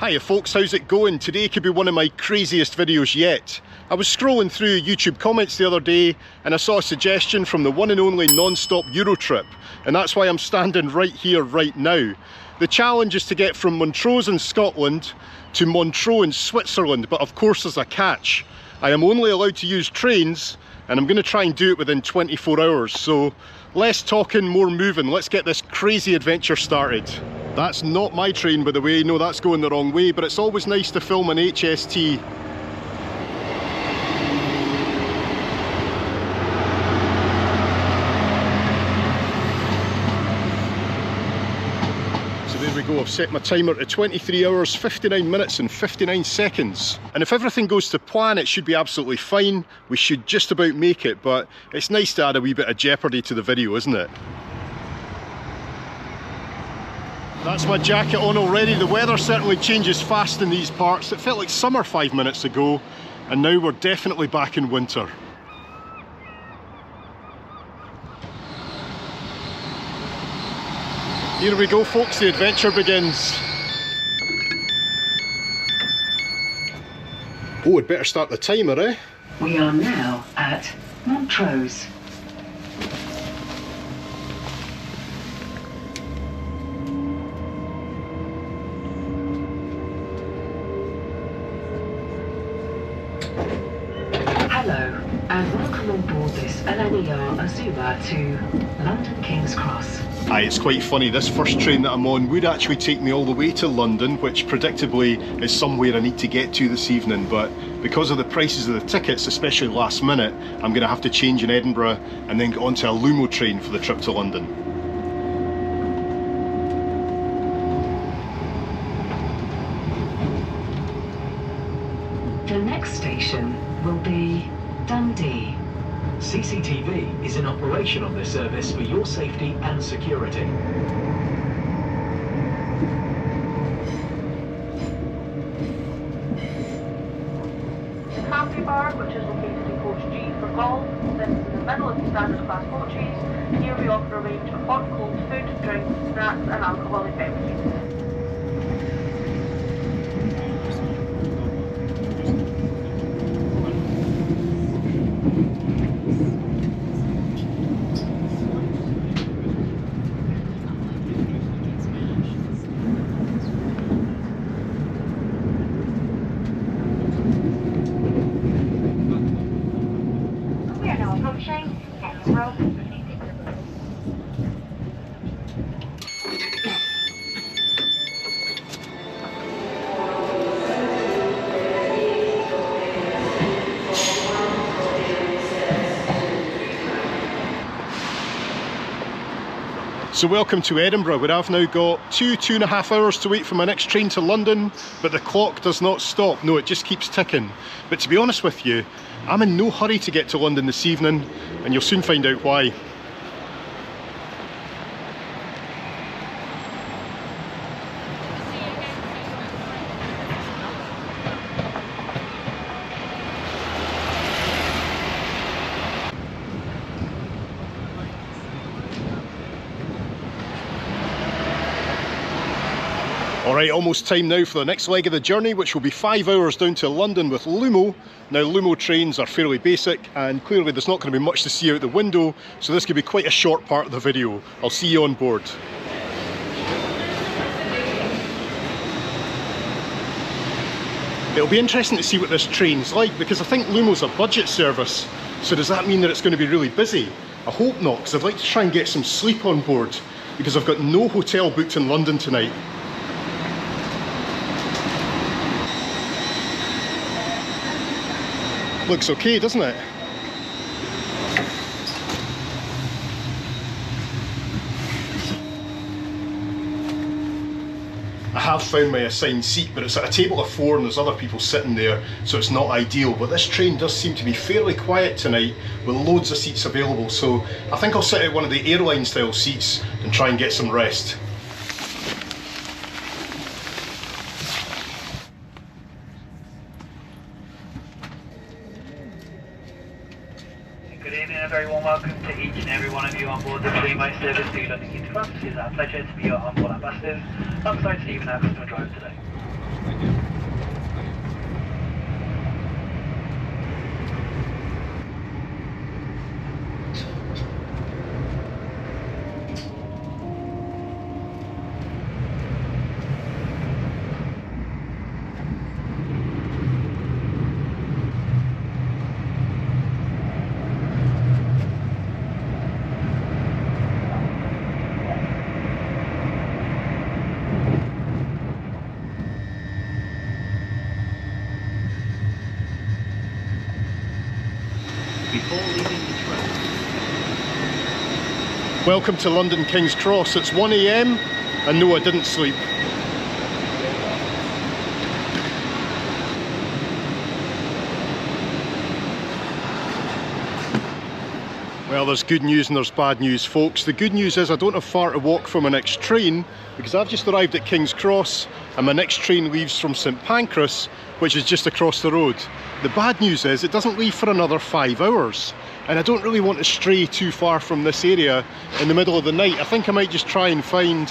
Hiya folks, how's it going? Today could be one of my craziest videos yet. I was scrolling through YouTube comments the other day and I saw a suggestion from the one and only Nonstop Eurotrip, and that's why I'm standing right here right now. The challenge is to get from Montrose in Scotland to Montreux in Switzerland, but of course there's a catch. I am only allowed to use trains and I'm going to try and do it within 24 hours, so less talking, more moving. Let's get this crazy adventure started. That's not my train, by the way. No, that's going the wrong way, but it's always nice to film an HST. So there we go, I've set my timer to 23 hours, 59 minutes and 59 seconds. And if everything goes to plan, it should be absolutely fine. We should just about make it, but it's nice to add a wee bit of jeopardy to the video, isn't it? That's my jacket on already. The weather certainly changes fast in these parts. It felt like summer 5 minutes ago, and now we're definitely back in winter. Here we go folks, the adventure begins. Oh, I'd better start the timer, eh? We are now at Montrose. Hello, and welcome on board this LNER Azura to London King's Cross. Aye, it's quite funny, this first train that I'm on would actually take me all the way to London, which predictably is somewhere I need to get to this evening, but because of the prices of the tickets, especially last minute, I'm going to have to change in Edinburgh and then get onto a Lumo train for the trip to London. The next station will be Dundee. CCTV is in operation on this service for your safety and security. Coffee bar, which is located in coach G for golf, sits in the middle of the standard class coaches. Here we offer a range of hot and cold food, drinks, snacks and alcoholic beverages. So welcome to Edinburgh, where I've now got two and a half hours to wait for my next train to London, but the clock does not stop. No, it just keeps ticking. But to be honest with you, I'm in no hurry to get to London this evening, and you'll soon find out why. Alright, almost time now for the next leg of the journey, which will be 5 hours down to London with Lumo. Now Lumo trains are fairly basic and clearly there's not going to be much to see out the window, so this could be quite a short part of the video. I'll see you on board. It'll be interesting to see what this train's like, because I think Lumo's a budget service, so does that mean that it's going to be really busy? I hope not, because I'd like to try and get some sleep on board, because I've got no hotel booked in London tonight. Looks okay, doesn't it? I have found my assigned seat, but it's at a table of 4 and there's other people sitting there, so it's not ideal. But this train does seem to be fairly quiet tonight, with loads of seats available, so I think I'll sit at one of the airline style seats and try and get some rest. Good evening, a very warm welcome to each and every one of you on board the train-my service to London King's Cross. It is our pleasure to be your onboard ambassadors, alongside Steve and our customer driver today. Before leaving the train, Welcome to London King's Cross. It's 1 AM and no, I didn't sleep. Well, there's good news and there's bad news, folks. The good news is I don't have far to walk for my next train because I've just arrived at King's Cross and my next train leaves from St Pancras, which is just across the road. The bad news is it doesn't leave for another 5 hours. And I don't really want to stray too far from this area in the middle of the night. I think I might just try and find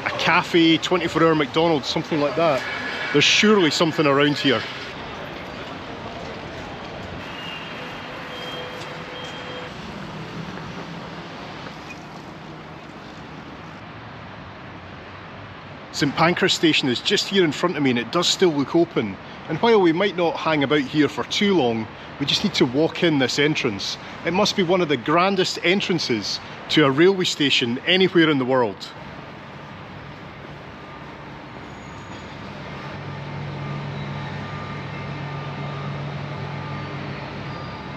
a cafe, 24-hour McDonald's, something like that. There's surely something around here. St Pancras Station is just here in front of me and it does still look open. And while we might not hang about here for too long, we just need to walk in this entrance. It must be one of the grandest entrances to a railway station anywhere in the world.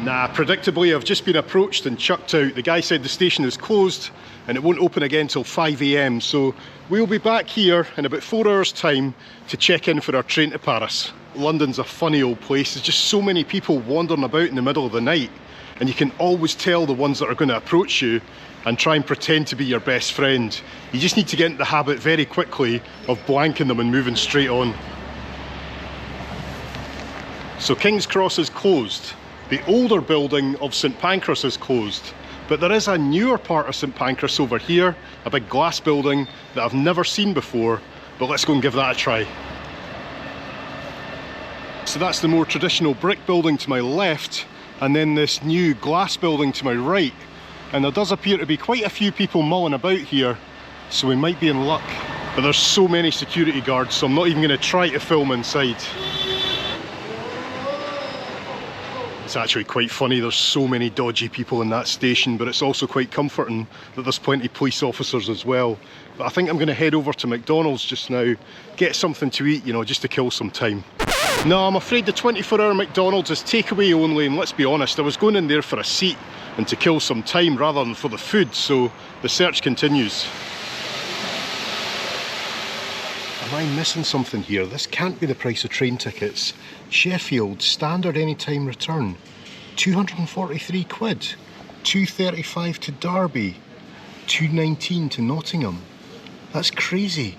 Nah, predictably I've just been approached and chucked out. The guy said the station is closed and it won't open again till 5 AM. So we'll be back here in about 4 hours time to check in for our train to Paris. London's a funny old place. There's just so many people wandering about in the middle of the night and you can always tell the ones that are going to approach you and try and pretend to be your best friend. You just need to get into the habit very quickly of blanking them and moving straight on. So King's Cross is closed. The older building of St Pancras is closed, but there is a newer part of St Pancras over here, a big glass building that I've never seen before, but let's go and give that a try. So that's the more traditional brick building to my left, and then this new glass building to my right. And there does appear to be quite a few people mulling about here, so we might be in luck. But there's so many security guards, so I'm not even going to try to film inside. It's actually quite funny, there's so many dodgy people in that station, but it's also quite comforting that there's plenty of police officers as well. But I think I'm going to head over to McDonald's just now, get something to eat, you know, just to kill some time. No, I'm afraid the 24-hour McDonald's is takeaway only, and let's be honest, I was going in there for a seat and to kill some time rather than for the food, so the search continues. Am I missing something here? This can't be the price of train tickets. Sheffield, standard anytime return, 243 quid. 235 to Derby, 219 to Nottingham. That's crazy.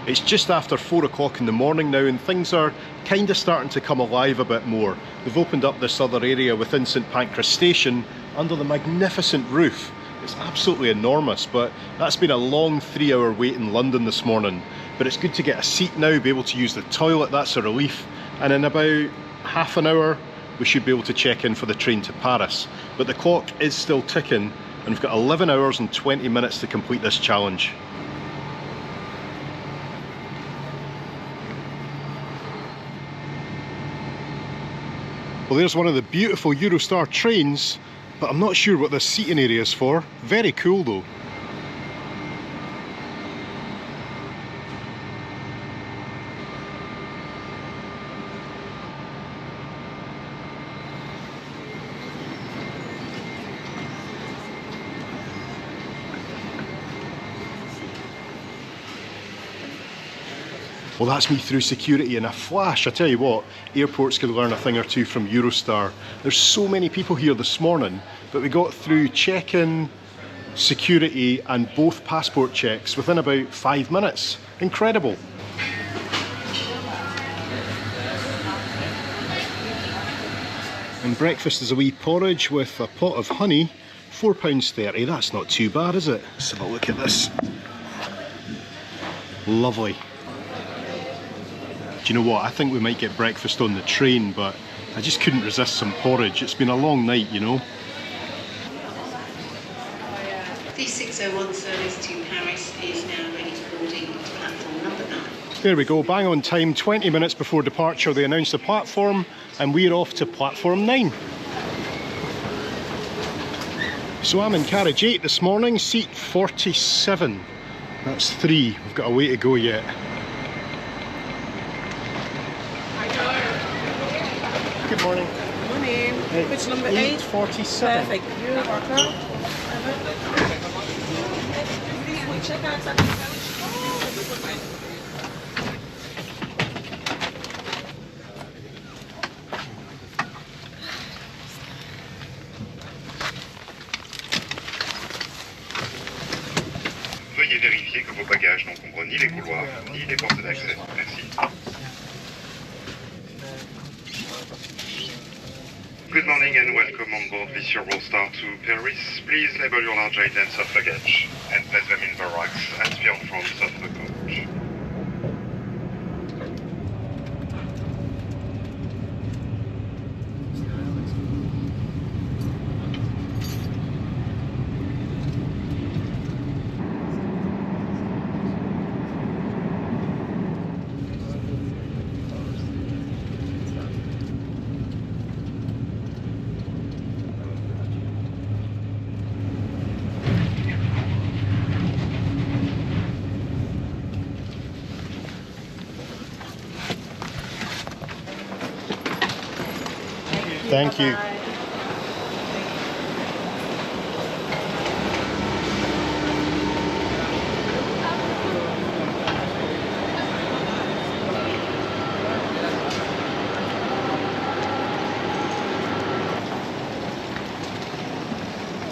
It's just after 4 o'clock in the morning now and things are kind of starting to come alive a bit more. They've opened up this other area within St Pancras Station under the magnificent roof. It's absolutely enormous, but that's been a long 3-hour wait in London this morning. But it's good to get a seat now, be able to use the toilet, that's a relief. And in about half an hour, we should be able to check in for the train to Paris. But the clock is still ticking, and we've got 11 hours and 20 minutes to complete this challenge. Well, there's one of the beautiful Eurostar trains, but I'm not sure what this seating area is for. Very cool though. Well, that's me through security in a flash. I tell you what, airports could learn a thing or two from Eurostar. There's so many people here this morning, but we got through check-in, security and both passport checks within about 5 minutes. Incredible. And breakfast is a wee porridge with a pot of honey, £4.30. That's not too bad, is it? Let's have a look at this. Lovely. Do you know what? I think we might get breakfast on the train, but I just couldn't resist some porridge. It's been a long night, you know. The 601 service to Paris is now ready for boarding to platform number 9. There we go, bang on time, 20 minutes before departure they announced the platform, and we're off to platform 9. So I'm in carriage 8 this morning, seat 47. That's 3, we've got a way to go yet. Good morning. Morning. Which number? 847. Perfect. Veuillez vérifier que vos bagages n'encombrent ni les couloirs, ni les portes d'accès. Merci. Good morning and welcome on board this Eurostar to Paris. Please label your large items of luggage and place them in the racks at the front of the coach. Thank you.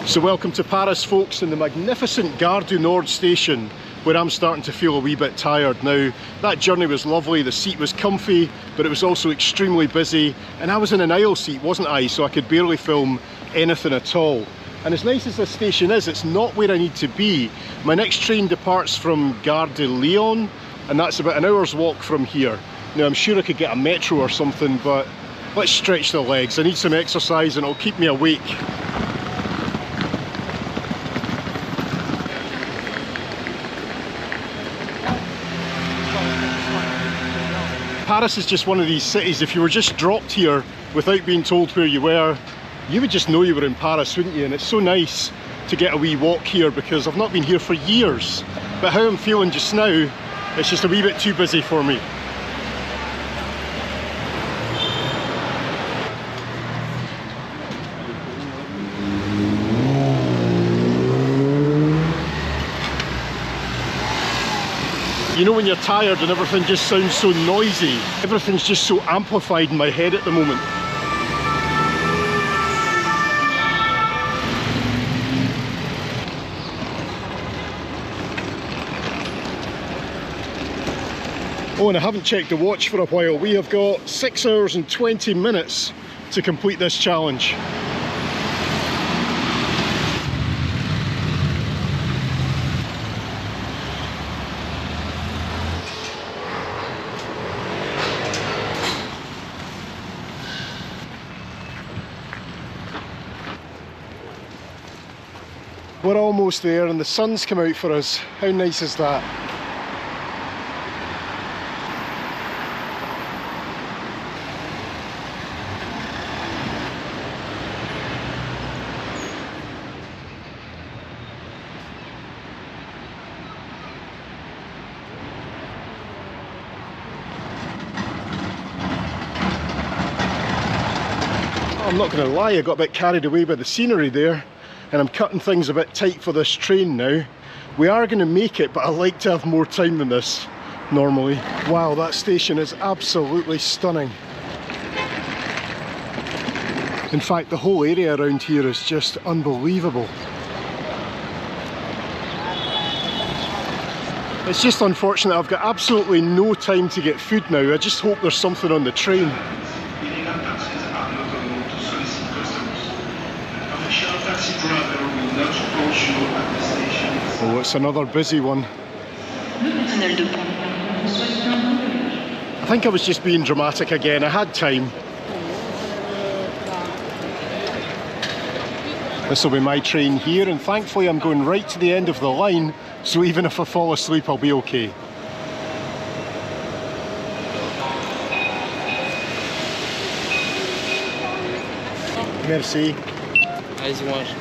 So welcome to Paris, folks, in the magnificent Gare du Nord station, where I'm starting to feel a wee bit tired now. That journey was lovely, the seat was comfy, but it was also extremely busy, and I was in an aisle seat, wasn't I? So I could barely film anything at all. And as nice as this station is, it's not where I need to be. My next train departs from Gare de Lyon, and that's about an hour's walk from here. Now I'm sure I could get a metro or something, but let's stretch the legs. I need some exercise and it'll keep me awake. Paris is just one of these cities, if you were just dropped here without being told where you were, you would just know you were in Paris, wouldn't you? And it's so nice to get a wee walk here because I've not been here for years. But how I'm feeling just now, it's just a wee bit too busy for me. You know when you're tired and everything just sounds so noisy? Everything's just so amplified in my head at the moment. Oh, and I haven't checked the watch for a while. We have got 6 hours and 20 minutes to complete this challenge. We're almost there and the sun's come out for us. How nice is that? I'm not going to lie, I got a bit carried away by the scenery there. And I'm cutting things a bit tight for this train now. We are going to make it, but I like to have more time than this normally. Wow, that station is absolutely stunning. In fact, the whole area around here is just unbelievable. It's just unfortunate I've got absolutely no time to get food now. I just hope there's something on the train. Oh, it's another busy one. personnel de pont. I think I was just being dramatic again. I had time. This will be my train here, and thankfully I'm going right to the end of the line, so even if I fall asleep I'll be okay. Merci. Allez-y, mange.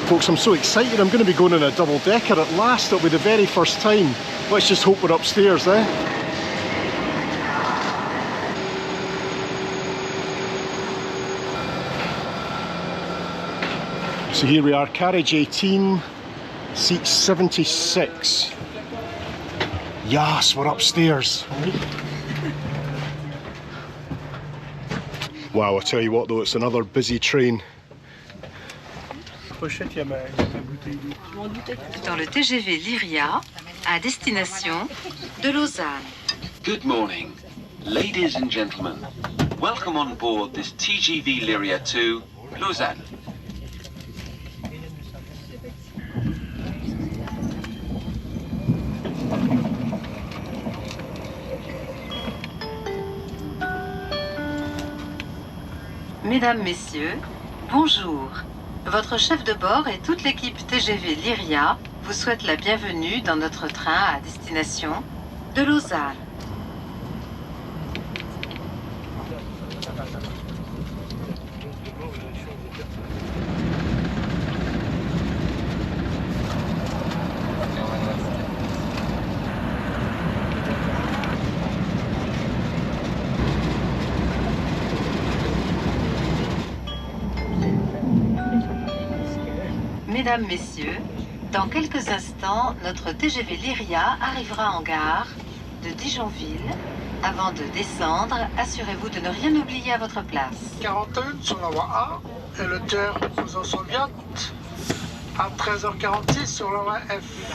Folks, I'm so excited. I'm going to be going on a double decker at last. It'll be the very first time. Let's just hope we're upstairs, eh? So here we are, carriage 18, seat 76. Yes, we're upstairs. Wow, I tell you what though, it's another busy train. Dans le TGV Lyria, à destination de Lausanne. Good morning, ladies and gentlemen. Welcome on board this TGV Lyria to Lausanne. Mesdames, Messieurs, bonjour. Votre chef de bord et toute l'équipe TGV Lyria vous souhaitent la bienvenue dans notre train à destination de Lausanne. Mesdames, Messieurs, dans quelques instants, notre TGV Lyria arrivera en gare de Dijonville. Avant de descendre, assurez-vous de ne rien oublier à votre place. 41 sur la voie A, et le terre vous en soviet à 13h46 sur la voie F.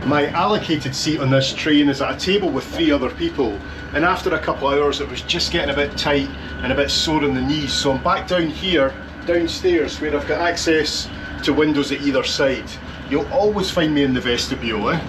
My allocated seat on this train is at a table with 3 other people, and after a couple of hours it was just getting a bit tight and a bit sore in the knees, so I'm back down here, downstairs, where I've got access to windows at either side. You'll always find me in the vestibule, eh?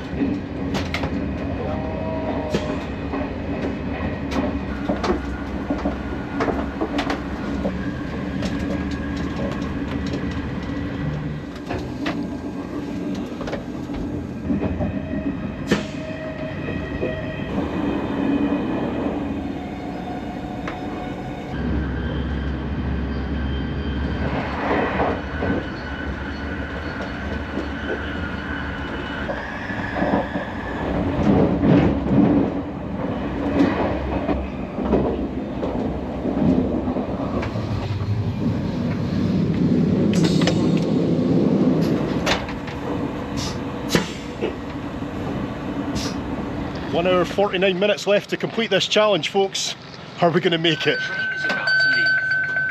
One hour 49 minutes left to complete this challenge, folks. Are we going to make it? The train is about to leave.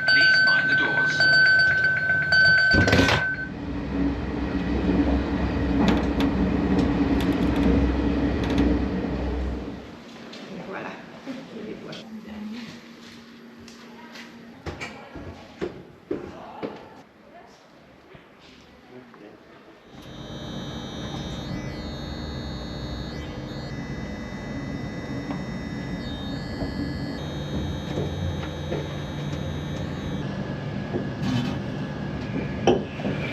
Please mind the doors.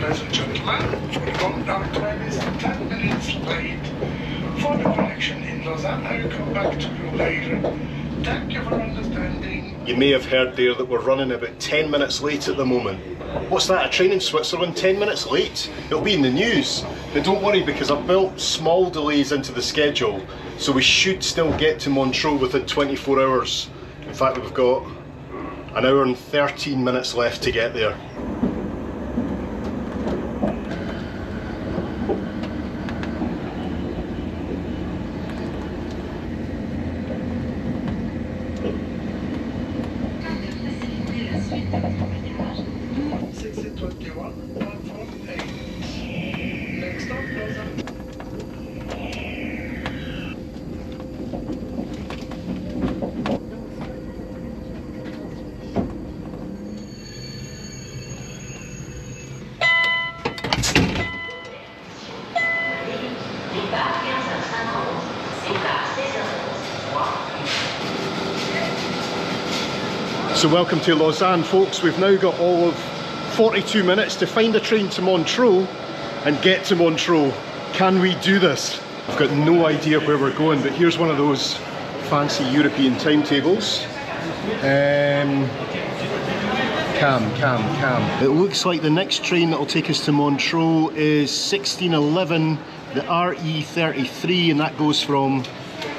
Ladies and gentlemen, the London train is 10 minutes late. For the connection in Lausanne, I will come back to you later. Thank you for understanding. You may have heard there that we're running about 10 minutes late at the moment. What's that, a train in Switzerland 10 minutes late? It'll be in the news. But don't worry, because I've built small delays into the schedule, so we should still get to Montreux within 24 hours. In fact, we've got an hour and 13 minutes left to get there. So welcome to Lausanne, folks. We've now got all of 42 minutes to find a train to Montreux and get to Montreux. Can we do this? I've got no idea where we're going, but here's one of those fancy European timetables. It looks like the next train that will take us to Montreux is 1611, the RE33, and that goes from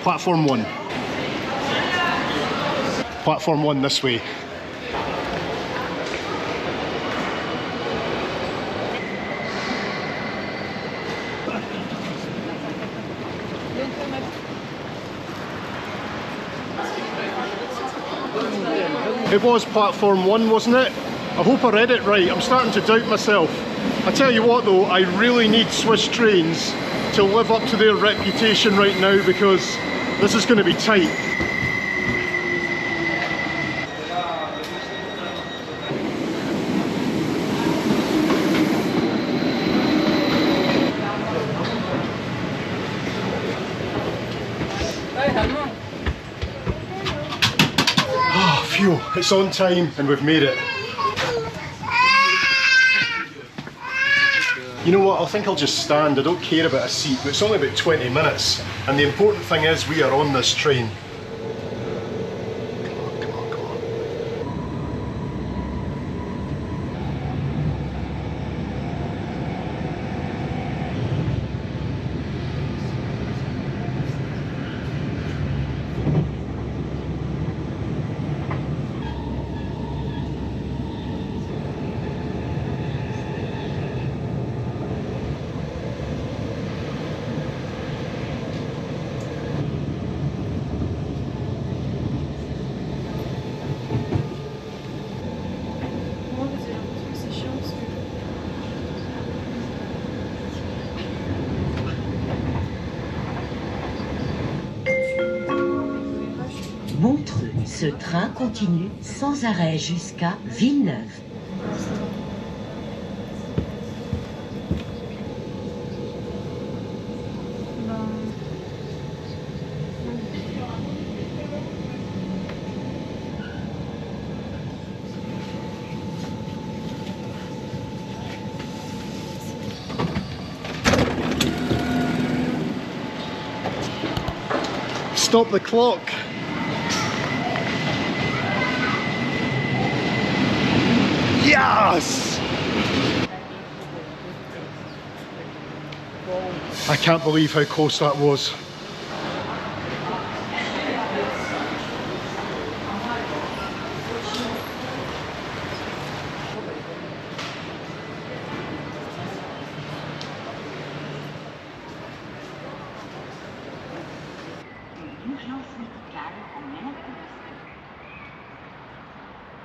platform 1. Platform 1 this way. It was platform 1, wasn't it? I hope I read it right. I'm starting to doubt myself. I tell you what though, I really need Swiss trains to live up to their reputation right now, because this is going to be tight. Phew, it's on time and we've made it. You know what, I think I'll just stand. I don't care about a seat, but it's only about 20 minutes. And the important thing is we are on this train. Montreux, ce train continue sans arrêt jusqu'à Villeneuve. Stop the clock. Yes! I can't believe how close that was.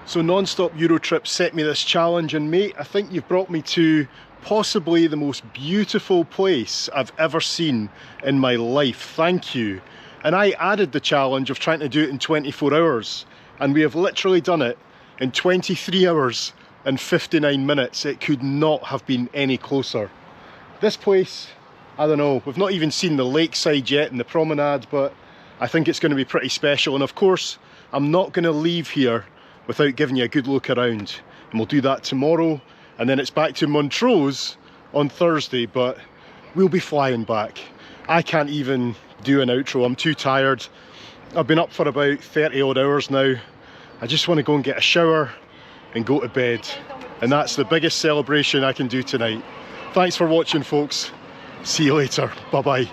So Nonstop Eurotrip set me this challenge, and mate, I think you've brought me to possibly the most beautiful place I've ever seen in my life. Thank you. And I added the challenge of trying to do it in 24 hours, and we have literally done it in 23 hours and 59 minutes. It could not have been any closer. This place, I don't know, we've not even seen the lakeside yet and the promenade, but I think it's going to be pretty special. And of course, I'm not going to leave here without giving you a good look around, and we'll do that tomorrow, and then it's back to Montrose on Thursday, but we'll be flying back. I can't even do an outro, I'm too tired. I've been up for about 30 odd hours now. I just want to go and get a shower and go to bed, and that's the biggest celebration I can do tonight. Thanks for watching, folks. See you later. Bye bye.